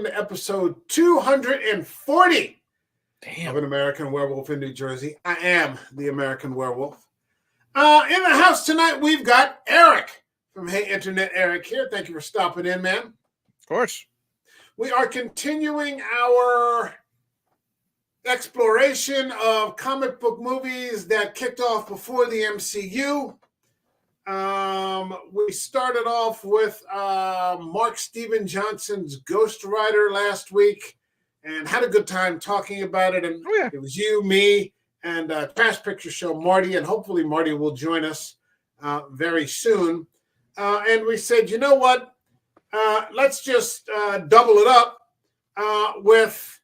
welcome to episode 240 Damn. of An American Werewolf in New Jersey. I am the American Werewolf. In the house tonight, we've got Eric from Hey Internet. Eric here. Thank you for stopping in, man. Of course. We are continuing our exploration of comic book movies that kicked off before the MCU. We started off with Mark Steven Johnson's Ghost Rider last week and had a good time talking about it. And It was you, me, and Trash Picture Show Marty, and hopefully Marty will join us very soon. And we said, you know what? Let's just double it up with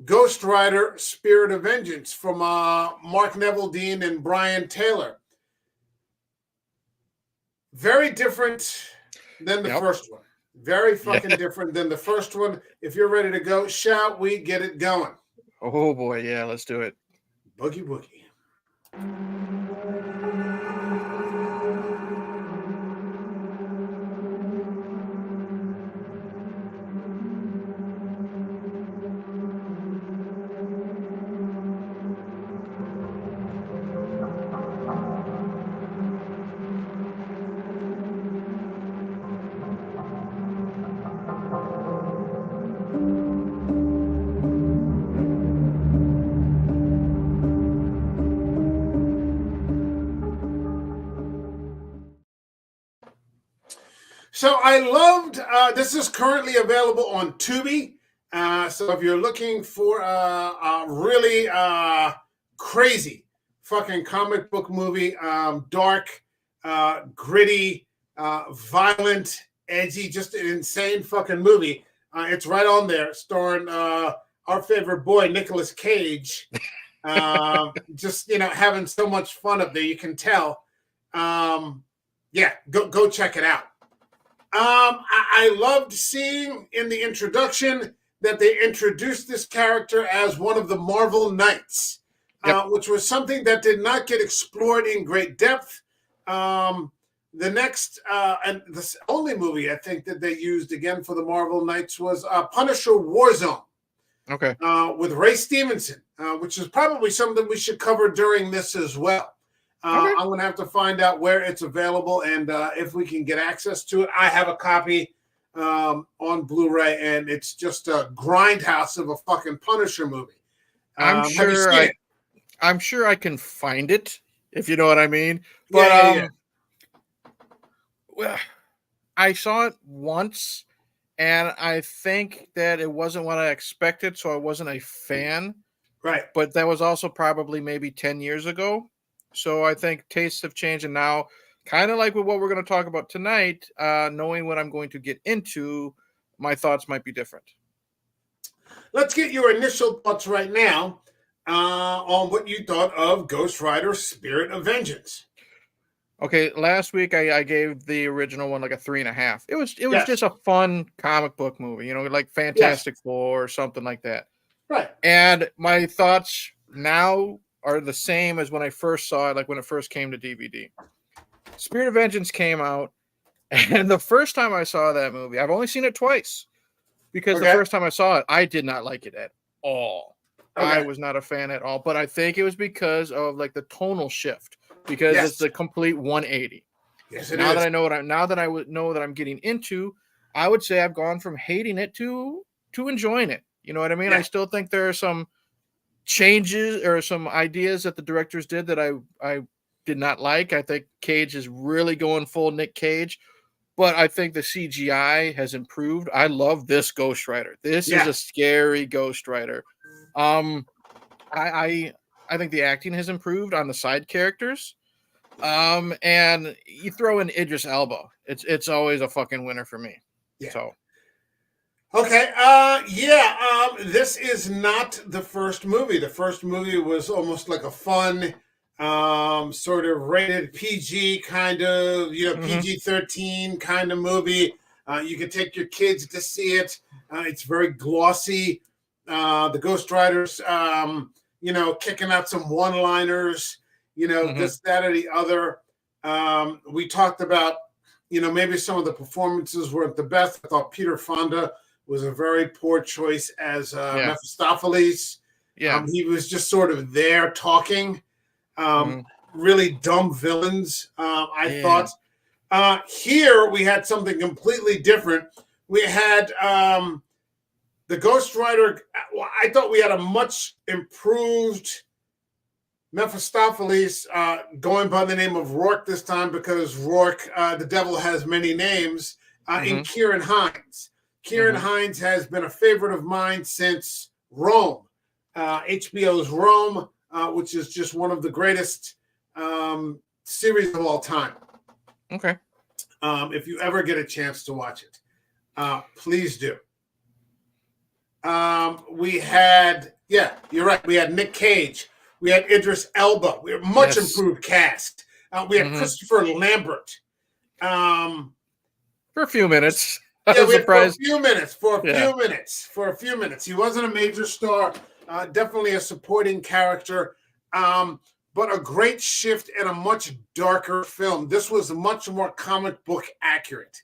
Ghost Rider Spirit of Vengeance from Mark Neveldine and Brian Taylor. Very different than the first one. Very fucking different than the first one. If you're ready to go, shall we get it going? Oh boy, yeah, let's do it. Boogie woogie. So I loved, this is currently available on Tubi. So if you're looking for a really crazy fucking comic book movie, dark, gritty, violent, edgy, just an insane fucking movie, it's right on there, starring our favorite boy, Nicolas Cage. Just, having so much fun up there, you can tell. Go check it out. I loved seeing in the introduction that they introduced this character as one of the Marvel Knights, which was something that did not get explored in great depth. The next and the only movie I think that they used again for the Marvel Knights was Punisher Warzone. Okay. With Ray Stevenson, which is probably something we should cover during this as well. I'm going to have to find out where it's available and if we can get access to it. I have a copy on Blu-ray, and it's just a grindhouse of a fucking Punisher movie. I'm sure I can find it, if you know what I mean. But well, I saw it once, and I think that it wasn't what I expected, so I wasn't a fan. Right. But that was also probably maybe 10 years ago. So I think tastes have changed, and now, kind of like with what we're going to talk about tonight, knowing what I'm going to get into, my thoughts might be different. Let's get your initial thoughts right now on what you thought of Ghost Rider Spirit of Vengeance. Okay, last week I gave the original one like a 3.5. It was just a fun comic book movie, like Fantastic Four or something like that. Right. And my thoughts now are the same as when I first saw it, like when it first came to DVD. Spirit of Vengeance came out, and the first time I saw that movie, I've only seen it twice, because the first time I saw it, I did not like it at all. Okay. I was not a fan at all, but I think it was because of like the tonal shift, because it's a complete 180. Yes, it now is. That I know know that I'm getting into, I would say I've gone from hating it to enjoying it. You know what I mean? Yeah. I still think there are some changes or some ideas that the directors did that I did not like. I think Cage is really going full Nick Cage, but I think the CGI has improved. I love this Ghost Rider. This is a scary Ghost Rider. I think the acting has improved on the side characters. And you throw in Idris Elba. It's always a fucking winner for me. Yeah. So okay, this is not the first movie. The first movie was almost like a fun, sort of rated PG kind of, PG-13 kind of movie. You can take your kids to see it. It's very glossy. The Ghost Riders, kicking out some one-liners, this, that, or the other. We talked about, maybe some of the performances weren't the best. I thought Peter Fonda was a very poor choice as Mephistopheles. Yeah. He was just sort of there talking. Really dumb villains, I thought. Here we had something completely different. We had the Ghost Rider. I thought we had a much improved Mephistopheles, going by the name of Rourke this time, because Rourke, the devil has many names, in Kieran Hines. Kieran Hines has been a favorite of mine since Rome, HBO's Rome, which is just one of the greatest series of all time. Okay. If you ever get a chance to watch it, please do. We had, you're right. We had Nick Cage. We had Idris Elba. We had much improved cast. We had Christopher Lambert. For a few minutes. For a few minutes. He wasn't a major star. Definitely a supporting character. But a great shift and a much darker film. This was much more comic book accurate.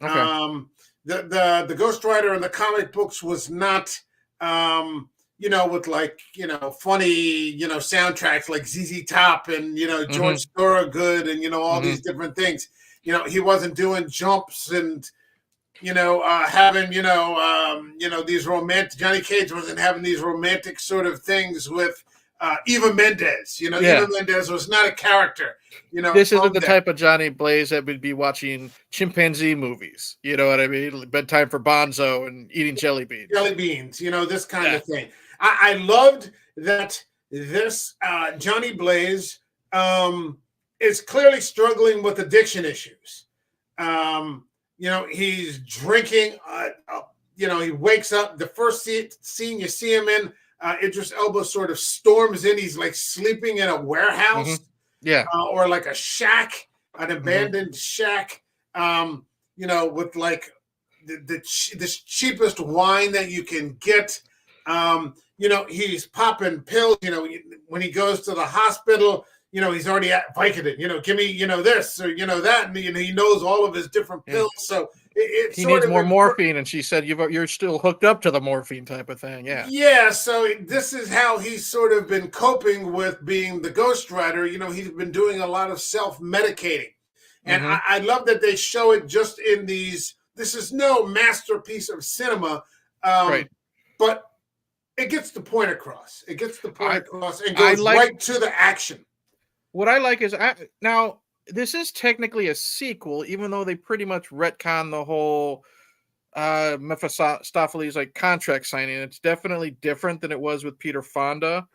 Okay. The Ghost Rider in the comic books was not, with funny, soundtracks like ZZ Top and, George Thorogood and, all these different things. He wasn't doing jumps and, having, these romantic, Johnny Cage wasn't having these romantic sort of things with Eva Mendes. Eva Mendes was not a character. This isn't the type of Johnny Blaze that would be watching chimpanzee movies. You know what I mean? Bedtime for Bonzo and eating jelly beans. This kind of thing. I loved that this Johnny Blaze is clearly struggling with addiction issues. He's drinking. He wakes up. The first scene you see him in, Idris Elba sort of storms in. He's like sleeping in a warehouse, or like a shack, an abandoned shack, with like the cheapest wine that you can get. He's popping pills. When he goes to the hospital, he's already at Vicodin. Give me, this or that, and he knows all of his different pills. So he needs more morphine, and she said you're still hooked up to the morphine type of thing. Yeah. So this is how he's sort of been coping with being the Ghost Rider. He's been doing a lot of self-medicating, and I love that they show it just in these. This is no masterpiece of cinema, but it gets the point across. It gets the point across and goes right to the action. What I like is now. This is technically a sequel, even though they pretty much retcon the whole Mephistopheles like contract signing. It's definitely different than it was with Peter Fonda.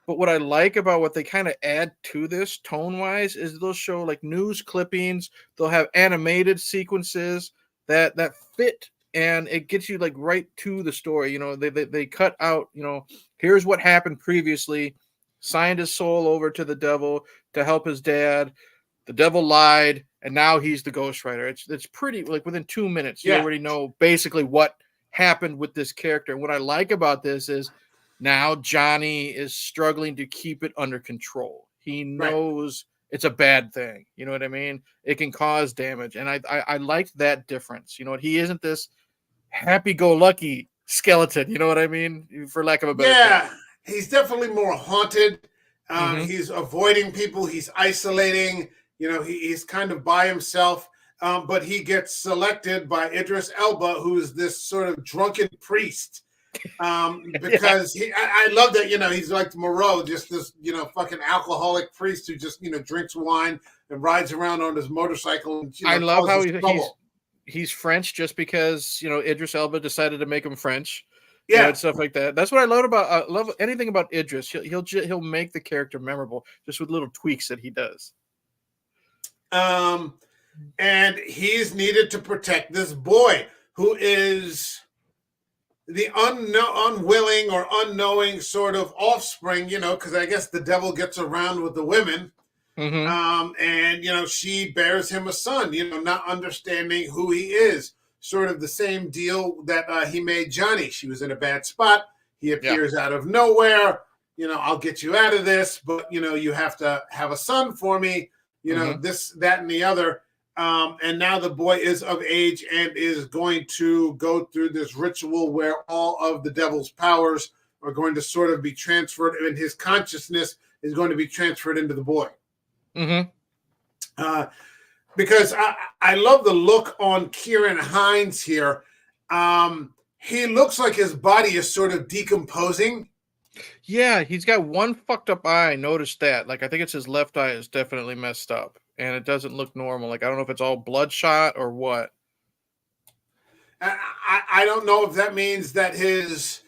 But what I like about what they kind of add to this tone-wise is they'll show like news clippings. They'll have animated sequences that fit, and it gets you like right to the story. They cut out, here's what happened previously, signed his soul over to the devil to help his dad. The devil lied, and now he's the Ghost Rider. It's pretty, like within 2 minutes, you already know basically what happened with this character. And what I like about this is now Johnny is struggling to keep it under control. He knows it's a bad thing. You know what I mean? It can cause damage. And I liked that difference. He isn't this happy-go-lucky skeleton. You know what I mean? For lack of a better term. He's definitely more haunted. He's avoiding people. He's isolating. He's kind of by himself, but he gets selected by Idris Elba, who's this sort of drunken priest. Because I love that, he's like Moreau, just this, fucking alcoholic priest who just, drinks wine and rides around on his motorcycle. And, I love how he's French just because, Idris Elba decided to make him French. And stuff like that. That's what I love about love anything about Idris. He'll make the character memorable just with little tweaks that he does. And he's needed to protect this boy who is the unwilling or unknowing sort of offspring, because I guess the devil gets around with the women. And, she bears him a son, not understanding who he is. Sort of the same deal that he made Johnny. She was in a bad spot. He appears out of nowhere. I'll get you out of this, but, you have to have a son for me. This, that, and the other. And now the boy is of age and is going to go through this ritual where all of the devil's powers are going to sort of be transferred, and his consciousness is going to be transferred into the boy. Mm-hmm. Because I love the look on Kieran Hines here. He looks like his body is sort of decomposing. Yeah, he's got one fucked up eye. I noticed that. Like, I think it's his left eye is definitely messed up, and it doesn't look normal. Like, I don't know if it's all bloodshot or what. I don't know if that means that his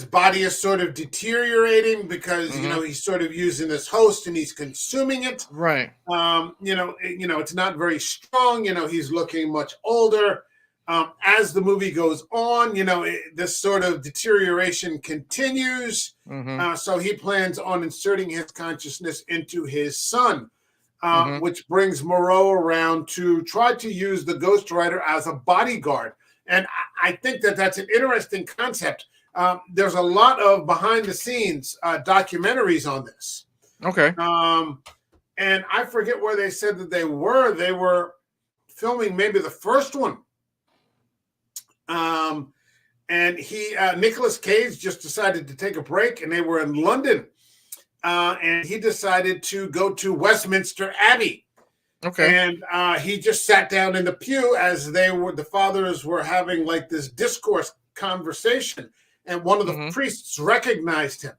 body is sort of deteriorating because he's sort of using this host and he's consuming it. Right. It's not very strong. He's looking much older. As the movie goes on, this sort of deterioration continues. So he plans on inserting his consciousness into his son, which brings Moreau around to try to use the Ghost Rider as a bodyguard. And I think that that's an interesting concept. There's a lot of behind-the-scenes documentaries on this. Okay. And I forget where they said that they were. They were filming maybe the first one. And Nicolas Cage just decided to take a break, and they were in London. And he decided to go to Westminster Abbey. Okay. And he just sat down in the pew as the fathers were having like this discourse conversation. And one of the priests recognized him.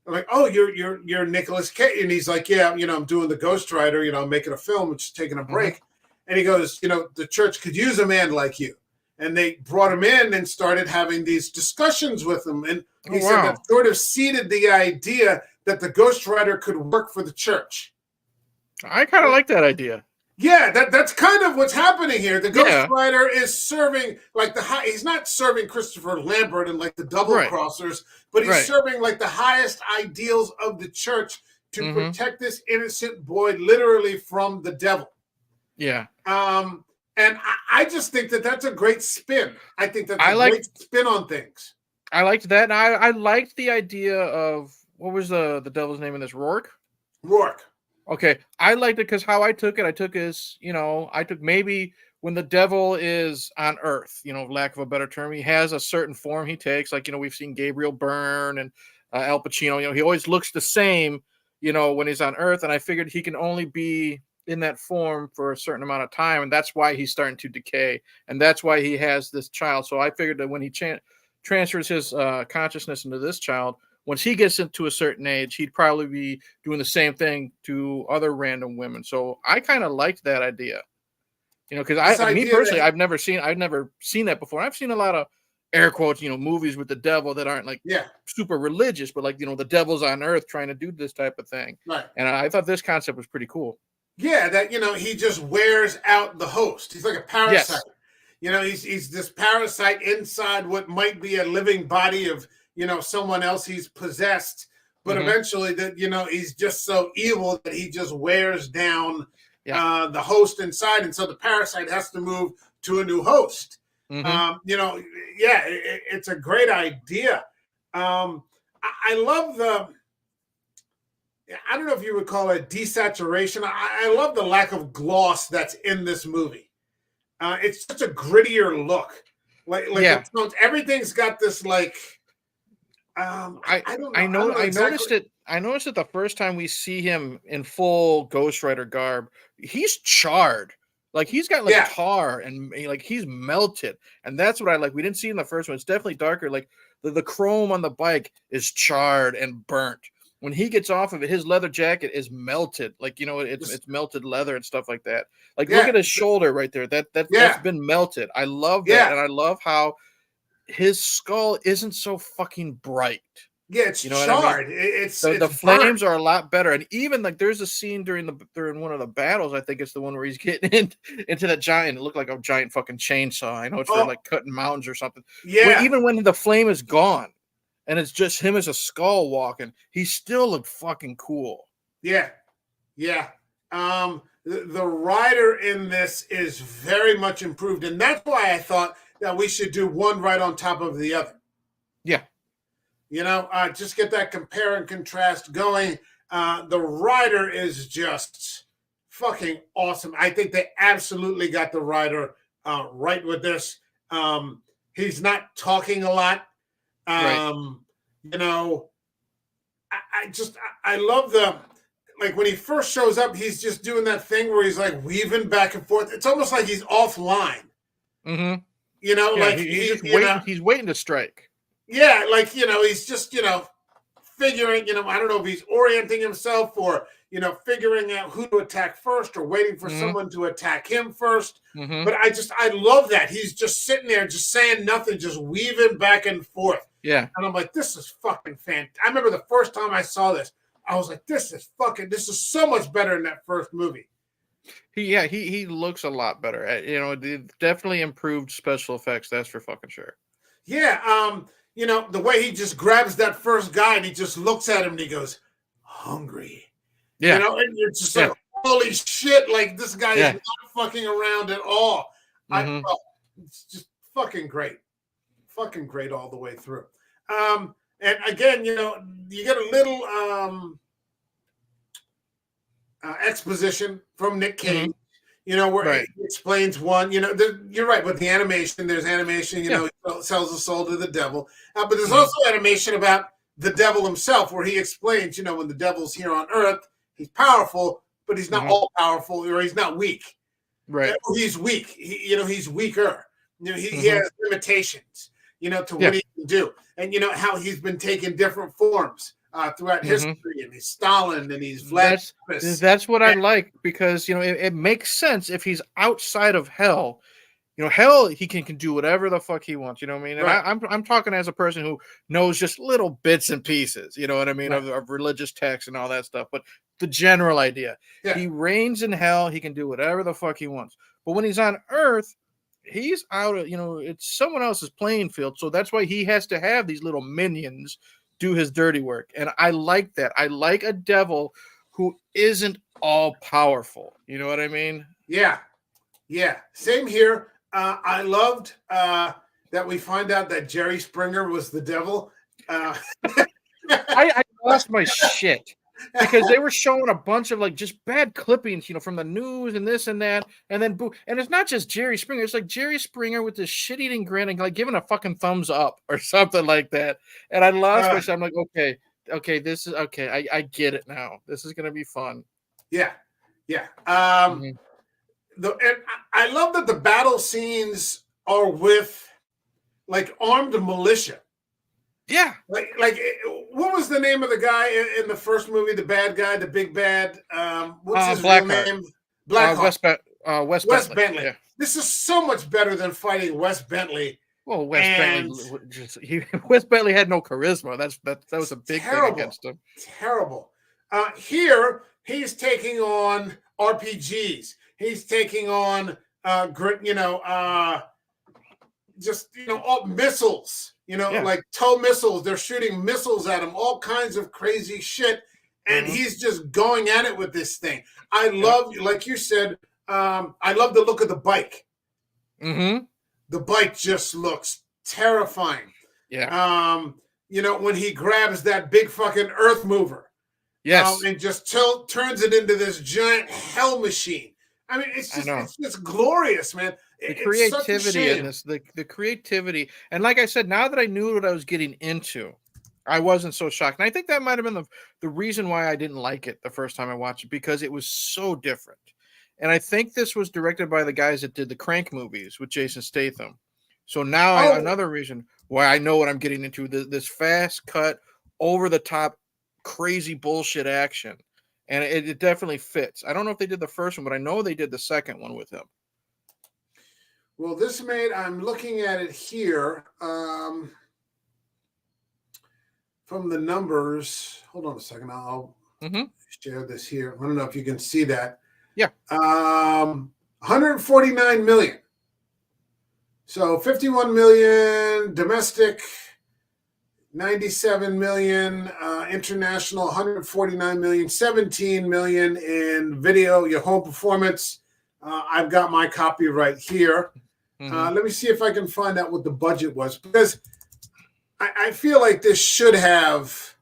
I'm like, oh, you're Nicolas Cage. And he's like, yeah, I'm doing the Ghost Rider, I'm making a film, it's taking a break. And he goes, the church could use a man like you. And they brought him in and started having these discussions with him. And he said that sort of seeded the idea that the Ghost Rider could work for the church. I kind of like that idea. Yeah, that's kind of what's happening here. The Ghost Rider is serving he's not serving Christopher Lambert and like the double crossers, but he's serving like the highest ideals of the church to protect this innocent boy literally from the devil. Yeah. And I just think that that's a great spin. I think that's a great spin on things. I liked that. And I liked the idea of, what was the devil's name in this? Rourke? Rourke. Okay. I liked it because how I took it, maybe when the devil is on Earth, lack of a better term, he has a certain form he takes. Like, we've seen Gabriel Byrne and Al Pacino. He always looks the same, when he's on Earth. And I figured he can only be in that form for a certain amount of time, and that's why he's starting to decay, and that's why he has this child. So I figured that when he transfers his consciousness into this child, once he gets into a certain age, he'd probably be doing the same thing to other random women. So I kind of liked that idea, because me personally, I've never seen that before. I've seen a lot of air quotes, movies with the devil that aren't like super religious, but like, the devil's on Earth trying to do this type of thing. Right. And I thought this concept was pretty cool. Yeah, that he just wears out the host. He's like a parasite. Yes. He's this parasite inside what might be a living body of someone else he's possessed, but eventually that he's just so evil that he just wears down the host inside, and so the parasite has to move to a new host. It's a great idea. I love the. I don't know if you would call it desaturation. I love the lack of gloss that's in this movie. It's such a grittier look. Everything's got this like. I don't know. I noticed it. I noticed it the first time we see him in full Ghost Rider garb. He's charred. Like he's got tar and like he's melted, and that's what I like. We didn't see in the first one. It's definitely darker. Like the chrome on the bike is charred and burnt. When he gets off of it, his leather jacket is melted. Like, it's melted leather and stuff like that. Like, look at his shoulder right there. That's been melted. I love that. And I love how his skull isn't so fucking bright. Yeah, it's charred. I mean? It's flames are a lot better. And even like there's a scene during one of the battles, I think it's the one where he's getting into that giant, it looked like a giant fucking chainsaw. I know it's for like cutting mountains or something. Yeah. Even when the flame is gone, and it's just him as a skull walking, he still looked fucking cool. Yeah. Yeah. The rider in this is very much improved. And that's why I thought that we should do one right on top of the other. Yeah. Just get that compare and contrast going. The rider is just fucking awesome. I think they absolutely got the writer right with this. He's not talking a lot. Right. You know, I love the, like when he first shows up, he's just doing that thing where he's like weaving back and forth. It's almost like he's offline. Mm-hmm. You know, Yeah, like he's just waiting. He's waiting to strike. Yeah, like he's just figuring. I don't know if he's orienting himself or figuring out who to attack first or waiting for someone to attack him first. Mm-hmm. But I love that he's just sitting there, just saying nothing, just weaving back and forth. Yeah, and I'm like, this is fucking fantastic. I remember the first time I saw this, I was like, this is so much better than that first movie. He looks a lot better. Definitely improved special effects. That's for fucking sure. Yeah, the way he just grabs that first guy and he just looks at him and he goes, hungry. Yeah. And you're just like, holy shit, like this guy is not fucking around at all. It's just fucking great. Fucking great all the way through. And again, you get a little exposition from Nick Cage, where he explains one, you're right, with the animation, there's animation, he sells the soul to the devil. But there's also animation about the devil himself, where he explains, when the devil's here on Earth, he's powerful, but he's not all powerful, or he's not weak. Right. He's weak. He's weaker. He has limitations, to what he can do. And how he's been taking different forms throughout history, and he's Stalin, and he's Vladimir. That's what I like, because it makes sense if he's outside of hell. Hell, he can do whatever the fuck he wants. You know what I mean? And Right. I'm talking as a person who knows just little bits and pieces. You know what I mean, of religious texts and all that stuff. But the general idea, he reigns in hell. He can do whatever the fuck he wants. But when he's on Earth, he's out of it's someone else's playing field. So that's why he has to have these little minions do his dirty work. And I like that. I like a devil who isn't all powerful. You know what I mean? Yeah. Same here. I loved that we find out that Jerry Springer was the devil. I lost my shit because they were showing a bunch of just bad clippings, from the news and this and that, and then and it's not just Jerry Springer. It's like Jerry Springer with this shit-eating grin and giving a fucking thumbs up or something like that. And I lost my shit. I'm like, okay, this is okay. I get it now. This is gonna be fun. Yeah. And I love that the battle scenes are with armed militia. Yeah. Like what was the name of the guy in the first movie, the bad guy, the big bad? What's his real name? Blackheart. Wes Bentley. Yeah. This is so much better than fighting Wes Bentley. Well, Wes Bentley had no charisma. That was a big thing against him. Terrible. Here he's taking on RPGs. He's taking on all missiles. Like tow missiles. They're shooting missiles at him. All kinds of crazy shit, and he's just going at it with this thing. I love, like you said. I love the look of the bike. The bike just looks terrifying. Yeah. When he grabs that big fucking earth mover. Yes. And just turns it into this giant hell machine. I mean, it's just glorious, man. The creativity in this, the creativity. And like I said, now that I knew what I was getting into, I wasn't so shocked. And I think that might have been the reason why I didn't like it the first time I watched it, because it was so different. And I think this was directed by the guys that did the Crank movies with Jason Statham. So now another reason why I know what I'm getting into, this fast cut, over the top, crazy bullshit action. And it definitely fits. I don't know if they did the first one, but I know they did the second one with him. Well, I'm looking at it here from the numbers. Hold on a second. I'll share this here. I don't know if you can see that. Yeah. 149 million. So 51 million domestic, 97 million international, 149 million, 17 million in video, your home performance. I've got my copy right here. Let me see if I can find out what the budget was, because I feel like this should have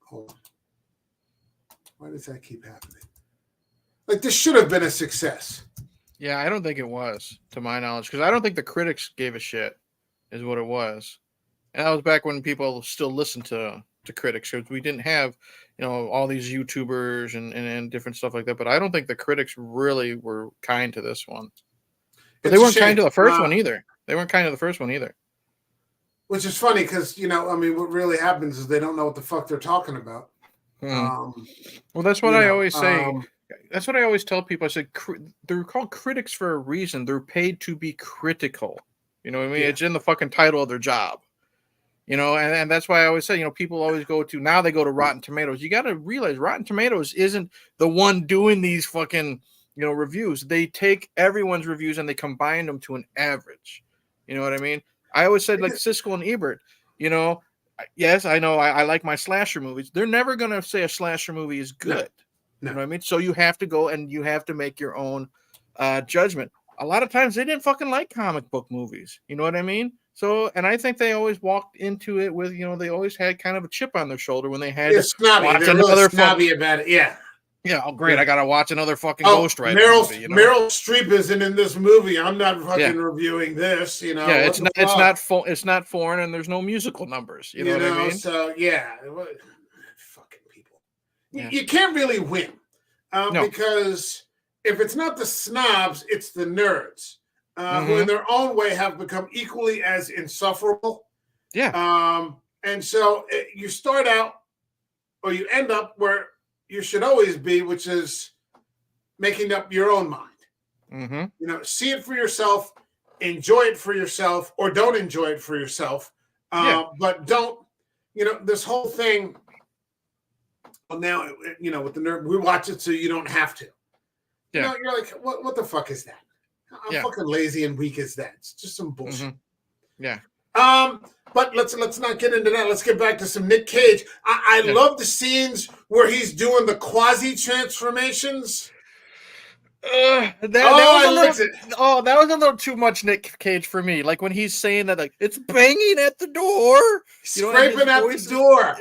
Hold on. Why does that keep happening? Like, this should have been a success. Yeah, I don't think it was, to my knowledge, because I don't think the critics gave a shit, is what it was. And that was back when people still listened to critics, because we didn't have, all these YouTubers and different stuff like that. But I don't think the critics really were kind to this one. But they weren't kind to the first one either. They weren't kind to the first one either. Which is funny because, what really happens is they don't know what the fuck they're talking about. Well, that's what I always say. That's what I always tell people. I said they're called critics for a reason. They're paid to be critical. You know what I mean? Yeah. It's in the fucking title of their job. And that's why I always say, people always go to Rotten Tomatoes. You got to realize Rotten Tomatoes isn't the one doing these fucking, reviews. They take everyone's reviews and they combine them to an average. You know what I mean? I always said, like Siskel and Ebert, yes, I know I like my slasher movies. They're never going to say a slasher movie is good. No. You know what I mean? So you have to go and you have to make your own judgment. A lot of times they didn't fucking like comic book movies. You know what I mean? So, and I think they always walked into it with, they always had kind of a chip on their shoulder when they had to watch another snobby about it. Yeah. Yeah. Oh, great. Yeah. I got to watch another fucking Ghost Rider movie. Meryl Streep isn't in this movie. I'm not fucking reviewing this, Yeah, it's not foreign and there's no musical numbers. You know what I mean? So, yeah. Fucking people. Yeah. You can't really win because if it's not the snobs, it's the nerds. Who in their own way have become equally as insufferable. Yeah. And so you start out or you end up where you should always be, which is making up your own mind. Mm-hmm. See it for yourself, enjoy it for yourself, or don't enjoy it for yourself. But don't, this whole thing. Well, now, with the nerd, we watch it so you don't have to. Yeah. You're like, what the fuck is that? How fucking lazy and weak is that? It's just some bullshit. Mm-hmm. Yeah. But let's not get into that. Let's get back to some Nick Cage. I love the scenes where he's doing the quasi transformations. That was a little too much Nick Cage for me. Like when he's saying that, like it's banging at the door, scraping at the door.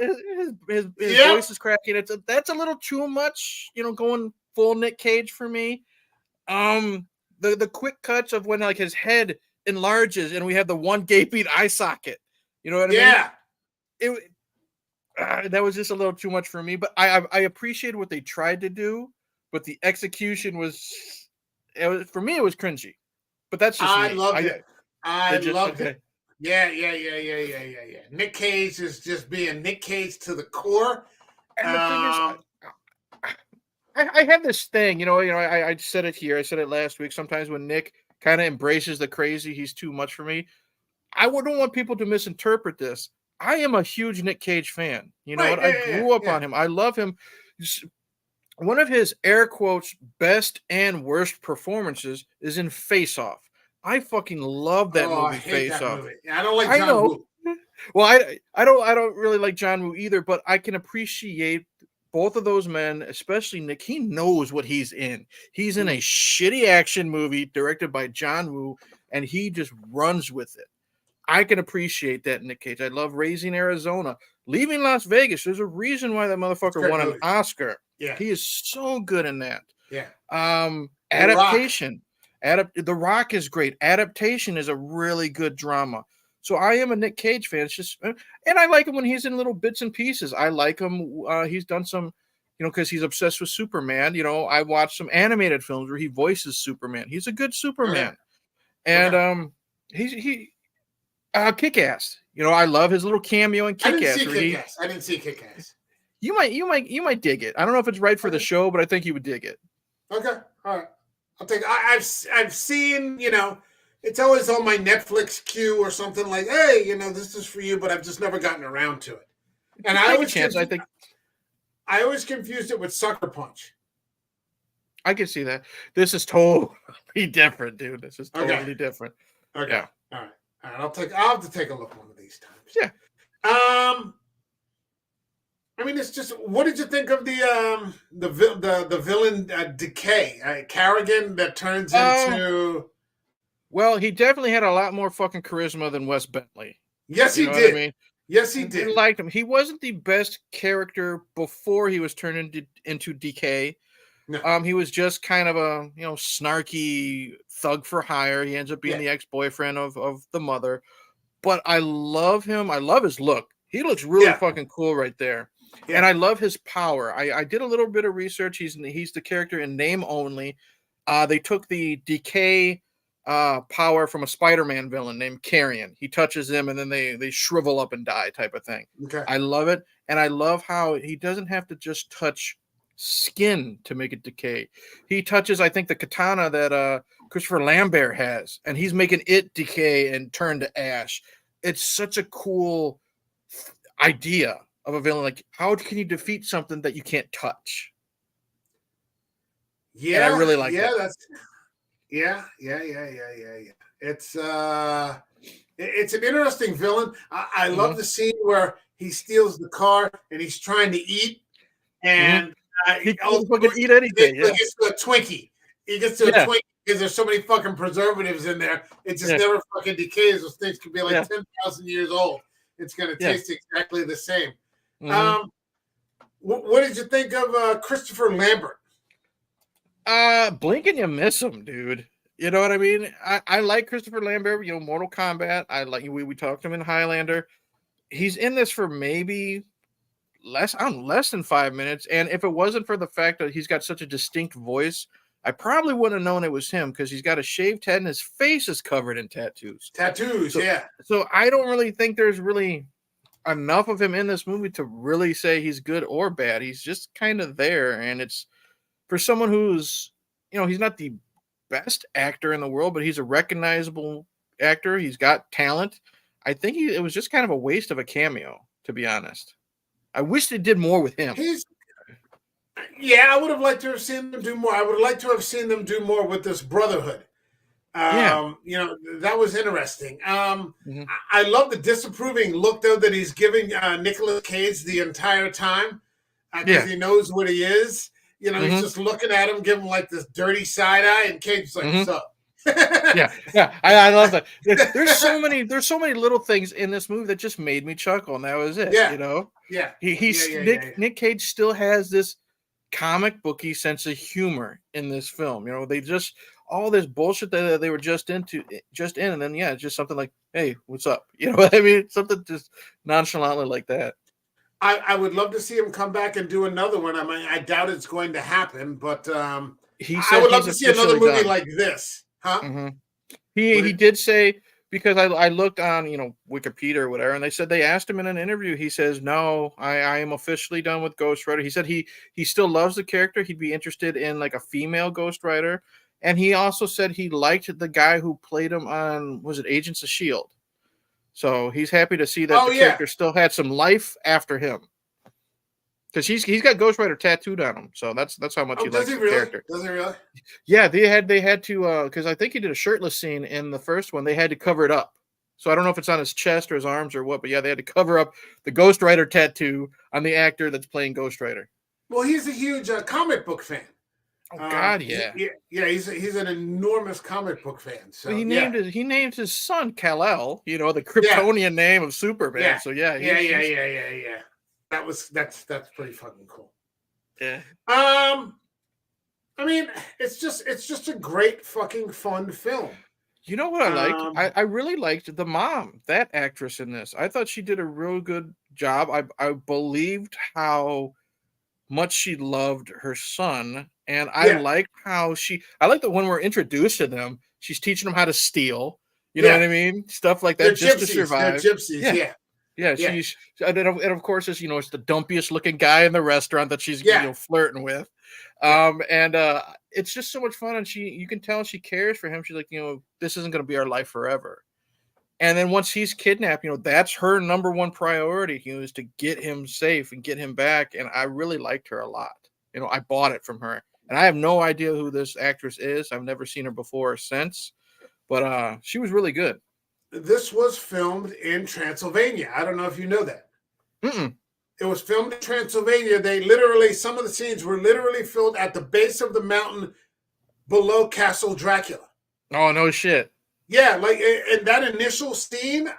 His voice is cracking. That's a little too much. Going full Nick Cage for me. The quick cuts of when like his head enlarges and we have the one gaping eye socket. You know what I mean? That was just a little too much for me. But I appreciated what they tried to do, but the execution was for me it was cringy. But that's just I loved it. I loved it. Yeah. Nick Cage is just being Nick Cage to the core. And the thing is, I have this thing, I said it here. I said it last week. Sometimes when Nick kind of embraces the crazy, he's too much for me. I wouldn't want people to misinterpret this. I am a huge Nick Cage fan. I grew up on him. I love him. One of his air quotes best and worst performances is in Face Off. I fucking love that movie, Face Off. I don't like John Woo. Well, I don't really like John Woo either, but I can appreciate both of those men, especially Nick. He knows what he's in. He's in a shitty action movie directed by John Woo, and he just runs with it. I can appreciate that, Nick Cage. I love Raising Arizona. Leaving Las Vegas. There's a reason why that motherfucker won an Oscar. Yeah. He is so good in that. Yeah. Adaptation. The Rock is great. Adaptation is a really good drama. So I am a Nick Cage fan. It's just, and I like him when he's in little bits and pieces. I like him. He's done some, because he's obsessed with Superman. I watched some animated films where he voices Superman. He's a good Superman. And he Kick-Ass. I love his little cameo in Kick-Ass. I didn't see Kick-Ass. You might dig it. I don't know if it's right for the show, but I think you would dig it. Okay, all right. I'll take. I've seen. It's always on my Netflix queue or something like, hey, this is for you, but I've just never gotten around to it. And I always confused it with Sucker Punch. I can see that. This is totally different, dude. This is totally different. Okay. Yeah. All right. I'll have to take a look one of these times. Yeah. It's just. What did you think of the villain Decay Carrigan that turns into? Well, he definitely had a lot more fucking charisma than Wes Bentley. Yes, he did. Yes, he did. And liked him. He wasn't the best character before he was turned into DK. No. He was just kind of a snarky thug for hire. He ends up being the ex-boyfriend of the mother. But I love him. I love his look. He looks really fucking cool right there. Yeah. And I love his power. I did a little bit of research. He's the character in name only. They took the decay power from a Spider-Man villain named Carrion. He touches them and then they shrivel up and die type of thing. Okay. I love it. And I love how he doesn't have to just touch skin to make it decay. He touches, I think, the katana that Christopher Lambert has, and he's making it decay and turn to ash. It's such a cool idea of a villain. Like, how can you defeat something that you can't touch? Yeah, and I really like that. That's yeah. It's an interesting villain. I love the scene where he steals the car and he's trying to eat, and he can fucking eat anything. He gets to a Twinkie. He gets to a Twinkie because there's so many fucking preservatives in there. It just never fucking decays. Those things could be like 10,000 years old. It's going to taste exactly the same. What did you think of Christopher Lambert? Blink and you miss him, dude. You know what I mean? I like Christopher Lambert. Mortal Kombat. I like we talked to him in Highlander. He's in this for maybe less than 5 minutes, and if it wasn't for the fact that he's got such a distinct voice, I probably wouldn't have known it was him, because he's got a shaved head and his face is covered in tattoos. So I don't really think there's really enough of him in this movie to really say he's good or bad. He's just kind of there, and it's for someone who's he's not the best actor in the world, but he's a recognizable actor. He's got talent. I think it was just kind of a waste of a cameo, to be honest. I wish they did more with him. I would have liked to have seen them do more. I would like to have seen them do more with this Brotherhood. That was interesting. I love the disapproving look, though, that he's giving Nicolas Cage the entire time, because he knows what he is. He's just looking at him, giving like this dirty side eye, and Cage's like, "What's up?" I love that. There's so many little things in this movie that just made me chuckle, and that was it. Nick Cage still has this comic booky sense of humor in this film. They just all this bullshit that they were just in, and then it's just something like, "Hey, what's up?" You know what I mean? Something just nonchalantly like that. I would love to see him come back and do another one. I mean, I doubt it's going to happen, but I would love to see another movie like this. Huh? Mm-hmm. He did say, because I looked on Wikipedia or whatever, and they said they asked him in an interview. He says, "No, I am officially done with Ghost Rider." He said he still loves the character. He'd be interested in like a female Ghost Rider, and he also said he liked the guy who played him on, was it Agents of S.H.I.E.L.D. So he's happy to see that the character still had some life after him, because he's got Ghost Rider tattooed on him. So that's how much he likes the character. Does he really? Yeah, they had to because I think he did a shirtless scene in the first one. They had to cover it up. So I don't know if it's on his chest or his arms or what, but they had to cover up the Ghost Rider tattoo on the actor that's playing Ghost Rider. Well, he's a huge comic book fan. Oh God, yeah. He's an enormous comic book fan. So he named his son Kal-El, the Kryptonian name of Superman. Yeah. So yeah. That's pretty fucking cool. Yeah. I mean, it's just a great fucking fun film. You know what I liked? I really liked the mom, that actress in this. I thought she did a real good job. I believed how much she loved her son, and I liked how I like that when we're introduced to them, she's teaching them how to steal. You know what I mean? Stuff like that. They're just gypsies. To survive. They're gypsies. Yeah, she's and of course it's it's the dumpiest looking guy in the restaurant that she's flirting with, and it's just so much fun, and you can tell she cares for him. She's like, this isn't going to be our life forever. And then once he's kidnapped, that's her number one priority, is to get him safe and get him back. And I really liked her a lot. I bought it from her, and I have no idea who this actress is. I've never seen her before or since, but she was really good. This was filmed in Transylvania. I don't know if you know that. It was filmed in Transylvania. Some of the scenes were literally filmed at the base of the mountain below Castle Dracula. Oh, no shit. Yeah, like in that initial scene,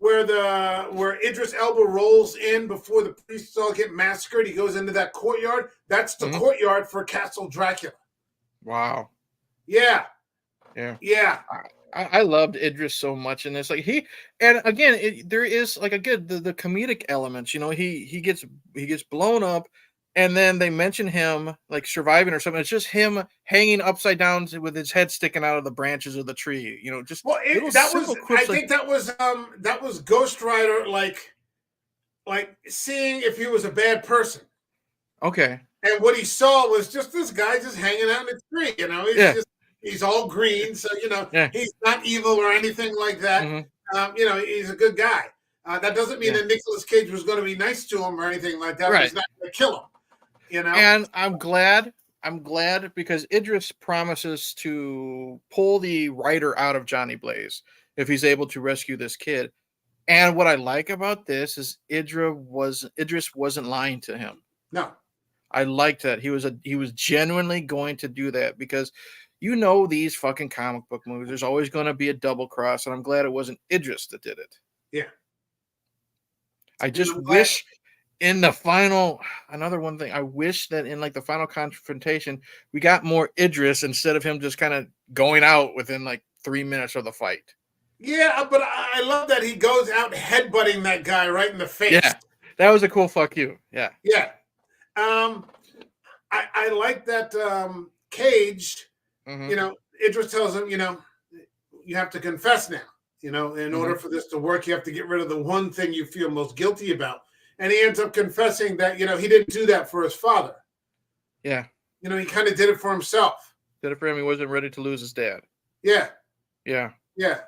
where Idris Elba rolls in before the priests all get massacred. He goes into that courtyard. That's the courtyard for Castle Dracula. Wow. Yeah. Yeah. Yeah. I loved Idris so much in this. Like and again, there is like again the comedic elements. You know, he gets blown up, and then they mention him like surviving or something. It's just him hanging upside down with his head sticking out of the branches of the tree. You know, just I think that was Ghost Rider like seeing if he was a bad person. Okay. And what he saw was just this guy just hanging out in a tree. You know, he's all green, so he's not evil or anything like that. You know, he's a good guy. That doesn't mean that Nicolas Cage was going to be nice to him or anything like that. Right. He's not going to kill him. You know. And I'm glad because Idris promises to pull the writer out of Johnny Blaze if he's able to rescue this kid. And what I like about this is Idris wasn't lying to him. No. I liked that. He was genuinely going to do that because these fucking comic book movies, there's always going to be a double cross, and I'm glad it wasn't Idris that did it. Yeah. I just wish in the final, another one thing, I wish that in like the final confrontation, we got more Idris instead of him just kind of going out within like 3 minutes of the fight. Yeah, but I love that he goes out headbutting that guy right in the face. Yeah, that was a cool fuck you. Yeah. Yeah. I like that Cage, Idris tells him, you have to confess now. In order for this to work, you have to get rid of the one thing you feel most guilty about. And he ends up confessing that, he didn't do that for his father. Yeah. He kind of did it for himself. Did it for him. He wasn't ready to lose his dad. Yeah. Yeah. Yeah.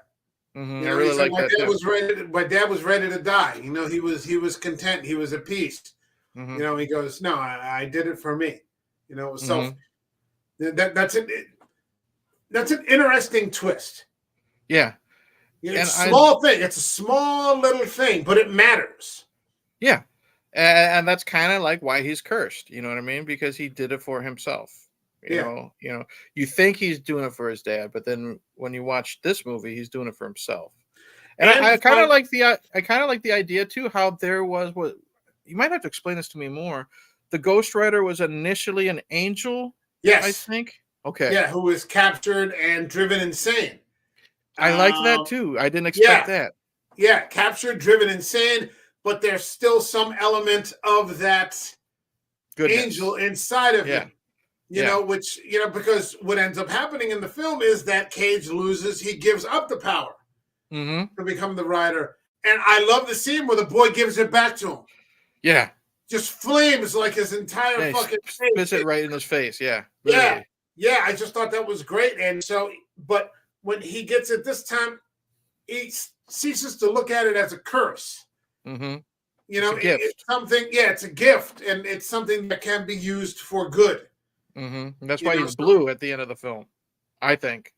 Mm-hmm. I really like that. My dad was ready to die. He was content. He was at peace. Mm-hmm. He goes, no, I did it for me. It was self. That's an interesting twist. Yeah. It's a small thing. It's a small little thing, but it matters. Yeah. And that's kind of like why he's cursed. You know what I mean? Because he did it for himself. You know, you think he's doing it for his dad, but then when you watch this movie, he's doing it for himself. And I kind of like the idea too, how there was what you might have to explain this to me more. The Ghost Rider was initially an angel. Yes. I think. Okay. Yeah, who was captured and driven insane. I liked that too. I didn't expect that. Yeah, captured, driven insane, but there's still some element of that angel inside of him. Which, because what ends up happening in the film is that Cage loses, he gives up the power to become the rider. And I love the scene where the boy gives it back to him. Yeah. Just flames like his entire fucking face. Spits it right in his face, yeah. Really. Yeah, I just thought that was great. And so, but when he gets it this time, he ceases to look at it as a curse. Mm-hmm. It's something, it's a gift, and it's something that can be used for good. Mm-hmm. That's why he's blue at the end of the film, I think.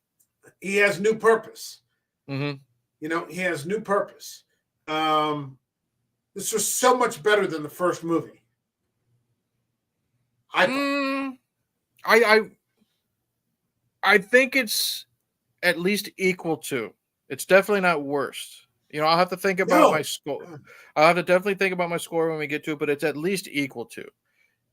He has new purpose. Mm-hmm. He has new purpose. This was so much better than the first movie. I think it's at least equal to. It's definitely not worse. I'll have to think about my score. I'll have to definitely think about my score when we get to it, but it's at least equal to.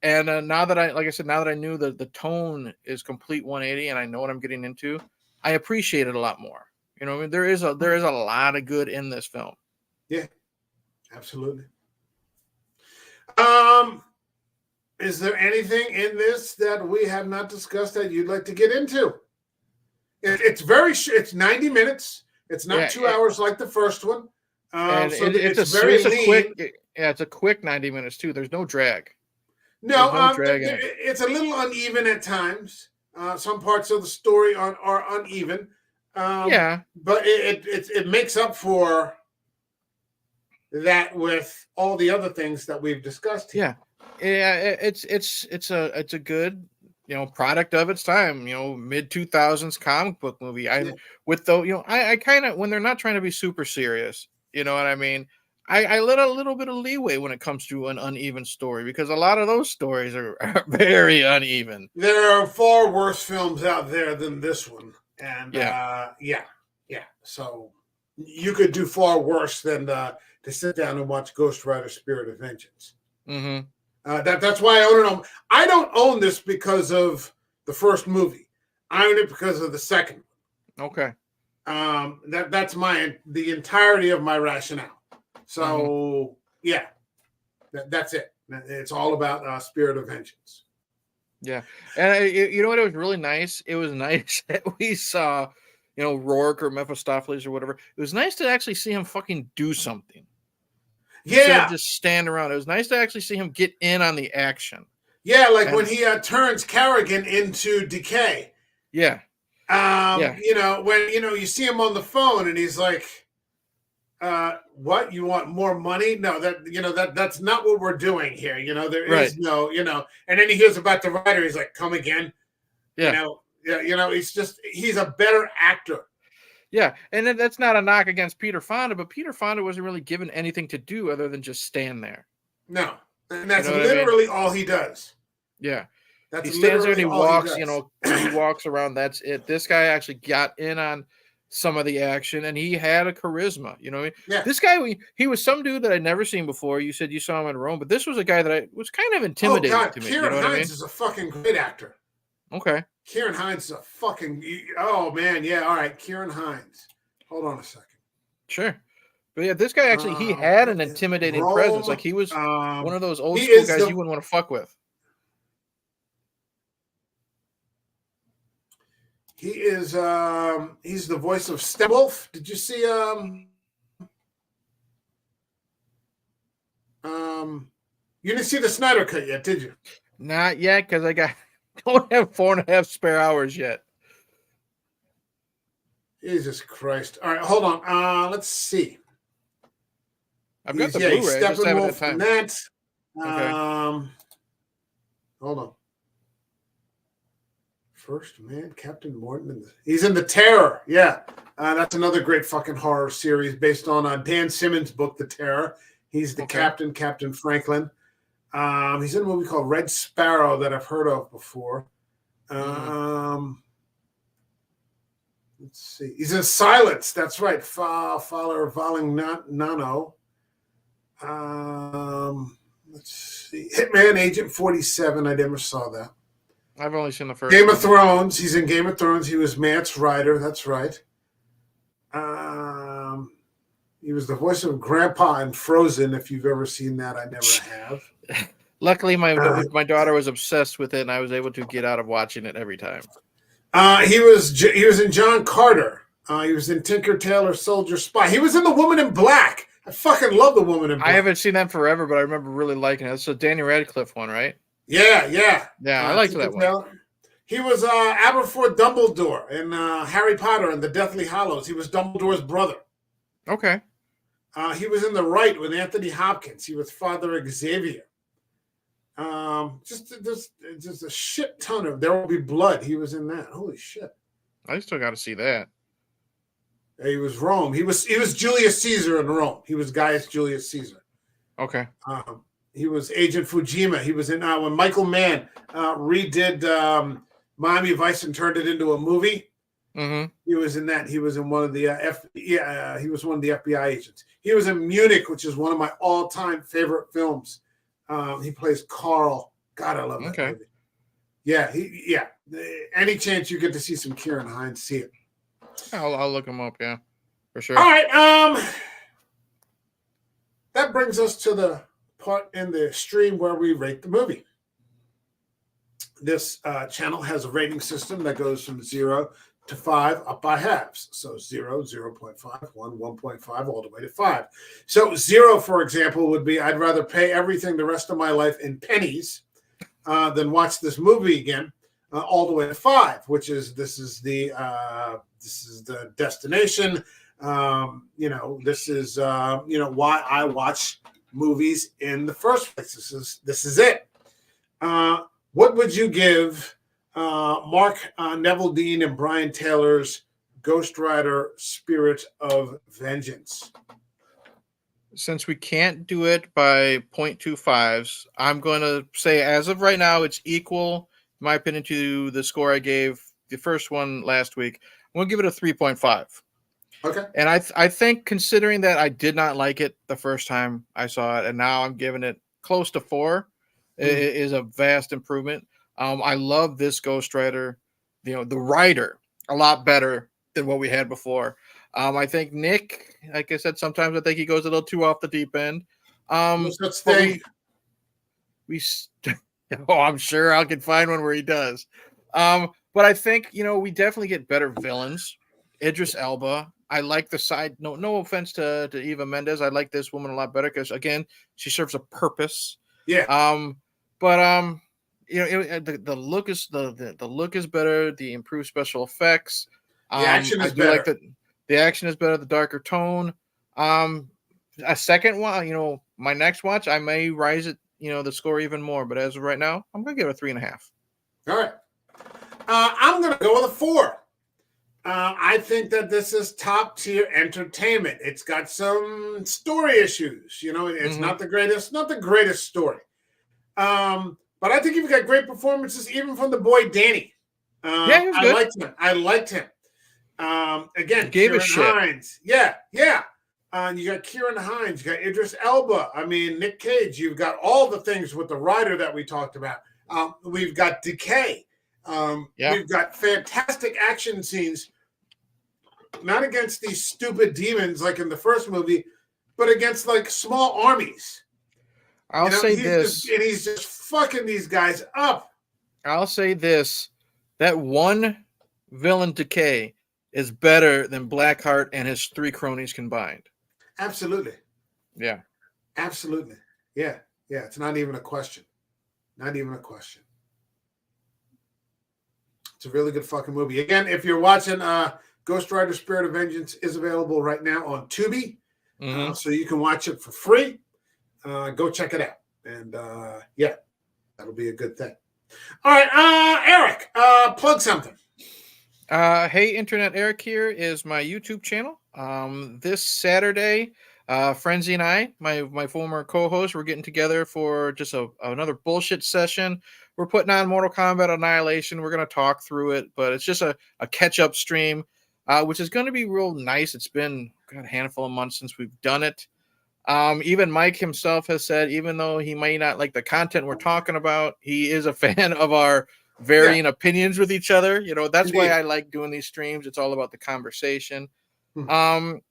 And now that I knew that the tone is complete 180 and I know what I'm getting into, I appreciate it a lot more. There is a lot of good in this film. Yeah, absolutely. Is there anything in this that we have not discussed that you'd like to get into? It's 90 minutes. It's not 2 hours like the first one. It's a quick 90 minutes too. There's no drag. No, it's a little uneven at times. Some parts of the story are uneven. But it makes up for that with all the other things that we've discussed here. It's a good product of its time. Mid 2000s comic book movie. I kind of, when they're not trying to be super serious, you know what I mean. I let a little bit of leeway when it comes to an uneven story because a lot of those stories are very uneven. There are far worse films out there than this one, and So you could do far worse than to sit down and watch Ghost Rider: Spirit of Vengeance. Mm-hmm. That's why I own it. I don't own this because of the first movie. I own it because of the second. Okay. That's the entirety of my rationale. So yeah, that's it. It's all about Spirit of Vengeance. Yeah, and you know what? It was really nice. It was nice that we saw, Rourke or Mephistopheles or whatever. It was nice to actually see him fucking do something. Instead of just stand around. It was nice to actually see him get in on the action. Yeah, like when he turns Carrigan into decay. Yeah. When you see him on the phone and he's like, what, you want more money? No, that's not what we're doing here. There is no, and then he hears about the writer. He's like, come again. Yeah. He's a better actor. Yeah. And then that's not a knock against Peter Fonda, but Peter Fonda wasn't really given anything to do other than just stand there. No. And that's literally all he does. Yeah. He stands there and he walks, he walks around. That's it. This guy actually got in on some of the action, and he had a charisma. You know what I mean? Yeah. This guy, he was some dude that I'd never seen before. You said you saw him in Rome, but this was a guy that was kind of intimidating to me. Kieran Hines is a fucking great actor. Okay. Kieran Hines is a fucking... Oh, man. Yeah, all right. Kieran Hines. Hold on a second. Sure. But yeah, this guy actually, he had an intimidating presence. Like he was one of those old school guys you wouldn't want to fuck with. He is he's the voice of Steppenwolf. Did you see you didn't see the Snyder Cut yet, did you? Not yet, because I don't have 4.5 spare hours yet. Jesus Christ. All right, hold on. Let's see. I've got the Blu-ray. Steppenwolf and that. Okay. Hold on. First Man, Captain Morton. He's in The Terror. Yeah. That's another great fucking horror series based on Dan Simmons' book, The Terror. He's the captain, Captain Franklin. He's in a movie called Red Sparrow that I've heard of before. Let's see. He's in Silence. That's right. Fowler Valignano. Let's see. Hitman Agent 47. I never saw that. I've only seen the first Game of Thrones. He's in Game of Thrones. He was Mance Rider. That's right. He was the voice of Grandpa in Frozen. If you've ever seen that, I never have. Luckily, my daughter was obsessed with it, and I was able to get out of watching it every time. He was in John Carter. He was in Tinker Tailor Soldier Spy. He was in The Woman in Black. I fucking love The Woman in Black. I haven't seen that forever, but I remember really liking it. It's a Danny Radcliffe one, right? Yeah. I liked that one. He was Aberforth Dumbledore in Harry Potter and the Deathly Hallows. He was Dumbledore's brother. Okay. He was in The Right with Anthony Hopkins. He was Father Xavier. Just a shit ton of There Will Be Blood. He was in that. Holy shit. I still got to see that. He was Rome. He was Julius Caesar in Rome. He was Gaius Julius Caesar. Okay. He was Agent Fujima. He was in when Michael Mann redid Miami Vice and turned it into a movie. Mm-hmm. He was in that. He was in one of the he was one of the FBI agents. He was in Munich, which is one of my all-time favorite films. He plays Carl. God, I love that movie. Yeah, any chance you get to see some Kieran Hines, see it. I'll look him up, yeah, for sure. All right, that brings us to the part in the stream where we rate the movie. This channel has a rating system that goes from 0 to 5 up by halves. So 0, 0.5, 1, 1.5, all the way to 5. So 0, for example, would be I'd rather pay everything the rest of my life in pennies than watch this movie again, all the way to 5, which is this is the destination. This is why I watch movies in the first place. This is it. What would you give Mark Neveldine and Brian Taylor's Ghost Rider: Spirit of Vengeance? Since we can't do it by 0.25s, I'm going to say as of right now, it's equal, in my opinion, to the score I gave the first one last week. I'm going to give it a 3.5. Okay. And I think, considering that I did not like it the first time I saw it, and now I'm giving it close to 4, it is a vast improvement. I love this Ghost Rider, the writer, a lot better than what we had before. I think Nick, like I said, sometimes I think he goes a little too off the deep end. No such But thing. oh, I'm sure I can find one where he does. But I think, we definitely get better villains. Idris Elba. I like the side. No offense to Eva Mendes. I like this woman a lot better because, again, she serves a purpose. Yeah. But the look is the look is better. The improved special effects. The action is I do better. like the action is better. The darker tone. A second one, my next watch, I may rise it, the score even more. But as of right now, I'm gonna give it a 3.5. All right. I'm gonna go with a 4. I think that this is top tier entertainment. It's got some story issues. It's not the greatest story. But I think you've got great performances, even from the boy Danny. Yeah, he was good. I liked him. Again, Gave a Kieran shit. Hines. Yeah. You got Kieran Hines. You got Idris Elba. I mean, Nick Cage. You've got all the things with the writer that we talked about. We've got Decay. We've got fantastic action scenes, not against these stupid demons like in the first movie, but against like small armies. I'll say this. He's just fucking these guys up. I'll say this. That one villain, Decay, is better than Blackheart and his 3 cronies combined. Absolutely. Yeah. Absolutely. Yeah. It's not even a question. Not even a question. It's a really good fucking movie. Again, if you're watching, Ghost Rider Spirit of Vengeance is available right now on Tubi. So you can watch it for free. Go check it out. And that'll be a good thing. All right, Eric, plug something. Hey, Internet Eric here is my YouTube channel. This Saturday, Frenzy and I, my former co-host, we're getting together for just another bullshit session. We're putting on Mortal Kombat Annihilation. We're going to talk through it, but it's just a catch-up stream, which is going to be real nice. It's been a handful of months since we've done it. Even Mike himself has said, even though he may not like the content we're talking about, he is a fan of our varying opinions with each other. That's Indeed. why I like doing these streams. It's all about the conversation. And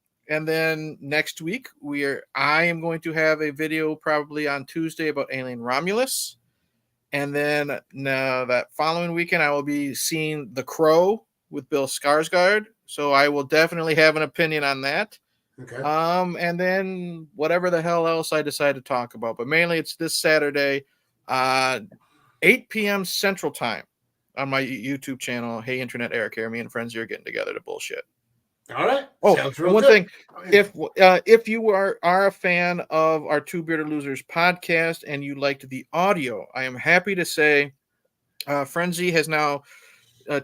then next week I am going to have a video probably on Tuesday about Alien Romulus. And then that following weekend, I will be seeing The Crow with Bill Skarsgård. So I will definitely have an opinion on that. Okay. And then whatever the hell else I decide to talk about. But mainly it's this Saturday, 8 p.m. Central Time on my YouTube channel. Hey, Internet Eric here. Me and friends are getting together to bullshit. All right. Oh, and one thing. If you are a fan of our Two Bearded Losers podcast and you liked the audio, I am happy to say Frenzy has now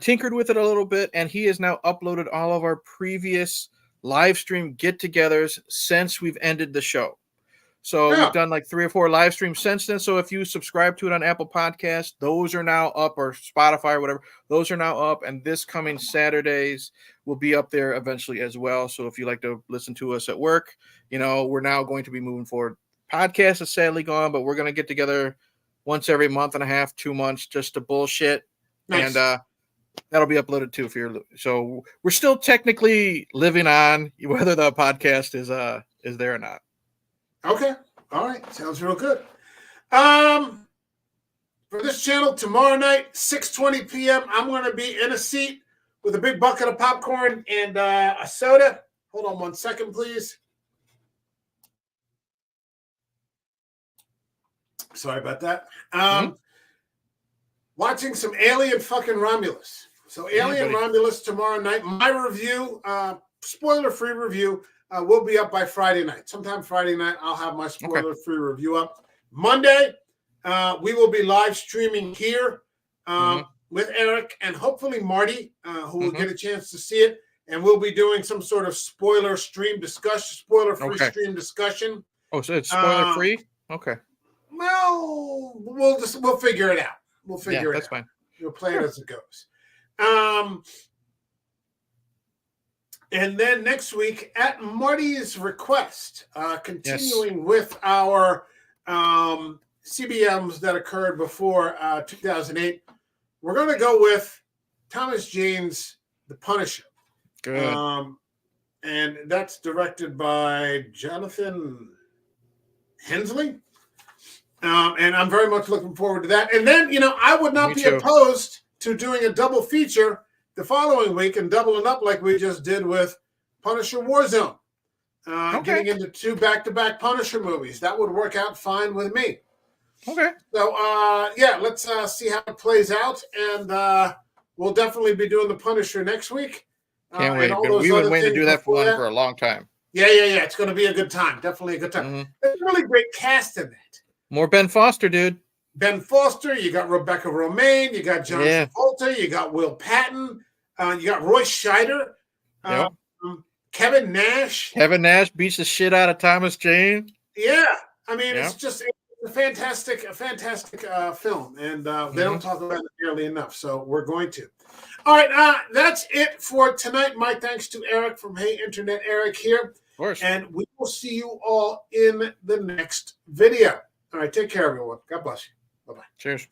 tinkered with it a little bit, and he has now uploaded all of our previous live stream get-togethers since we've ended the show. So we've done like 3 or 4 live streams since then. So if you subscribe to it on Apple Podcasts, those are now up, or Spotify or whatever, those are now up. And this coming Saturdays will be up there eventually as well. So if you like to listen to us at work, we're now going to be moving forward. Podcast is sadly gone, but we're going to get together once every month and a half, 2 months, just to bullshit. Nice. And that'll be uploaded too so we're still technically living on, whether the podcast is there or not. Okay. All right. Sounds real good. For this channel, tomorrow night, 6:20 p.m., I'm going to be in a seat with a big bucket of popcorn and a soda. Hold on 1 second, please. Sorry about that. Watching some Alien fucking Romulus. So Alien Romulus tomorrow night. My review, spoiler-free review, will be up by Friday night. Sometime Friday night, I'll have my spoiler-free review up. Monday, we will be live streaming here with Eric and hopefully Marty, who will get a chance to see it. And we'll be doing some sort of spoiler-free stream discussion. Oh, so it's spoiler-free? Okay. Well, we'll figure it out. We'll figure it out. That's fine. We'll play it as it goes. And then next week, at Marty's request, continuing with our CBMs that occurred before 2008, we're going to go with Thomas Jane's The Punisher. Good. And that's directed by Jonathan Hensley. And I'm very much looking forward to that. And then, I would not be opposed to doing a double feature the following week and doubling up like we just did with Punisher Warzone. Getting into 2 back-to-back Punisher movies. That would work out fine with me. Okay. So, let's see how it plays out. And we'll definitely be doing the Punisher next week. Can't wait. We've been waiting to do that for a long time. Yeah. It's going to be a good time. Definitely a good time. Mm-hmm. There's a really great cast in that. More Ben Foster, dude. Ben Foster. You got Rebecca Romaine. You got John Travolta. You got Will Patton. You got Roy Scheider. Kevin Nash. Kevin Nash beats the shit out of Thomas Jane. Yeah. I mean, it's a fantastic film. And they don't talk about it nearly enough. So we're going to. All right. That's it for tonight. My thanks to Eric from Hey Internet Eric here. Of course. And we will see you all in the next video. All right. Take care, everyone. God bless you. Bye-bye. Cheers.